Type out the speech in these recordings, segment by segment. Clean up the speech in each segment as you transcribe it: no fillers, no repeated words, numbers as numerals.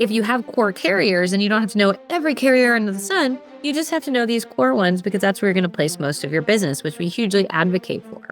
if you have core carriers and you don't have to know every carrier under the sun, you just have to know these core ones because that's where you're going to place most of your business, which we hugely advocate for.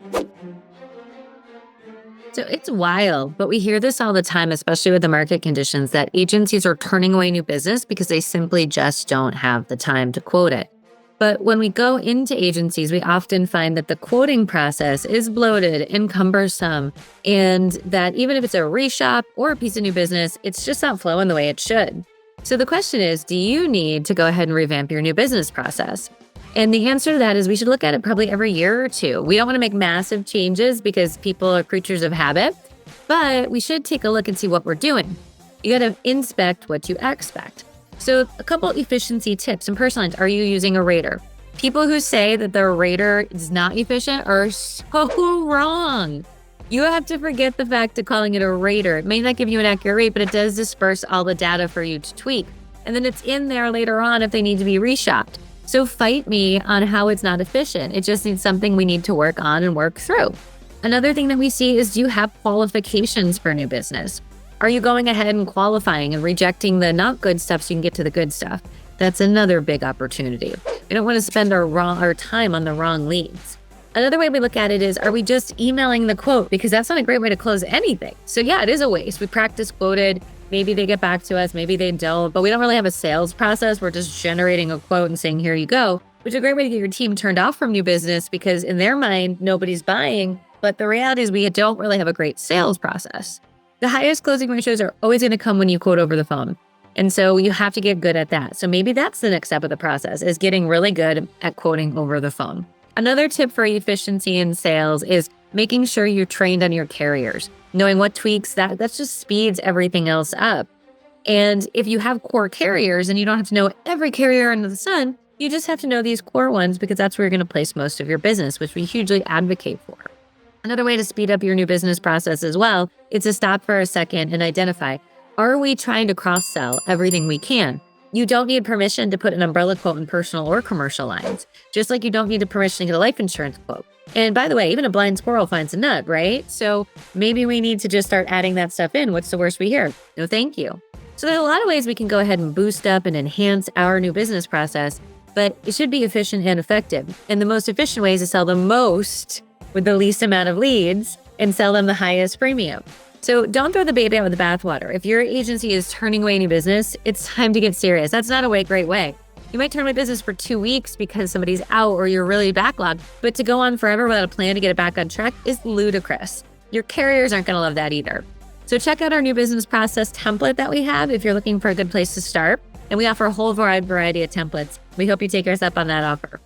So it's wild, but we hear this all the time, especially with the market conditions, that agencies are turning away new business because they simply just don't have the time to quote it. But when we go into agencies, we often find that the quoting process is bloated and cumbersome, and that even if it's a reshop or a piece of new business, it's just not flowing the way it should. So the question is, do you need to go ahead and revamp your new business process? And the answer to that is we should look at it probably every year or two. We don't want to make massive changes because people are creatures of habit, but we should take a look and see what we're doing. You got to inspect what you expect. So a couple efficiency tips and personal lines. Are you using a rater? People who say that their rater is not efficient are so wrong. You have to forget the fact of calling it a rater. It may not give you an accurate rate, but it does disperse all the data for you to tweak. And then it's in there later on if they need to be reshopped. So fight me on how it's not efficient. It just needs something we need to work on and work through. Another thing that we see is, do you have qualifications for new business? Are you going ahead and qualifying and rejecting the not good stuff so you can get to the good stuff? That's another big opportunity. We don't want to spend our time on the wrong leads. Another way we look at it is, are we just emailing the quote? Because that's not a great way to close anything. So yeah, it is a waste. We practice quoted. Maybe they get back to us, maybe they don't, but we don't really have a sales process. We're just generating a quote and saying, here you go, which is a great way to get your team turned off from new business because in their mind, nobody's buying. But the reality is we don't really have a great sales process. The highest closing ratios are always going to come when you quote over the phone. And so you have to get good at that. So maybe that's the next step of the process, is getting really good at quoting over the phone. Another tip for efficiency in sales is making sure you're trained on your carriers, knowing what tweaks that just speeds everything else up. And if you have core carriers and you don't have to know every carrier under the sun, you just have to know these core ones because that's where you're going to place most of your business, which we hugely advocate for. Another way to speed up your new business process as well is to stop for a second and identify, are we trying to cross-sell everything we can? You don't need permission to put an umbrella quote in personal or commercial lines, just like you don't need a permission to get a life insurance quote. And by the way, even a blind squirrel finds a nut, right? So maybe we need to just start adding that stuff in. What's the worst we hear? No, thank you. So there's a lot of ways we can go ahead and boost up and enhance our new business process, but it should be efficient and effective. And the most efficient way is to sell the most with the least amount of leads and sell them the highest premium. So don't throw the baby out with the bathwater. If your agency is turning away new business, it's time to get serious. That's not a great way. You might turn away business for 2 weeks because somebody's out or you're really backlogged, but to go on forever without a plan to get it back on track is ludicrous. Your carriers aren't going to love that either. So check out our new business process template that we have if you're looking for a good place to start. And we offer a whole wide variety of templates. We hope you take us up on that offer.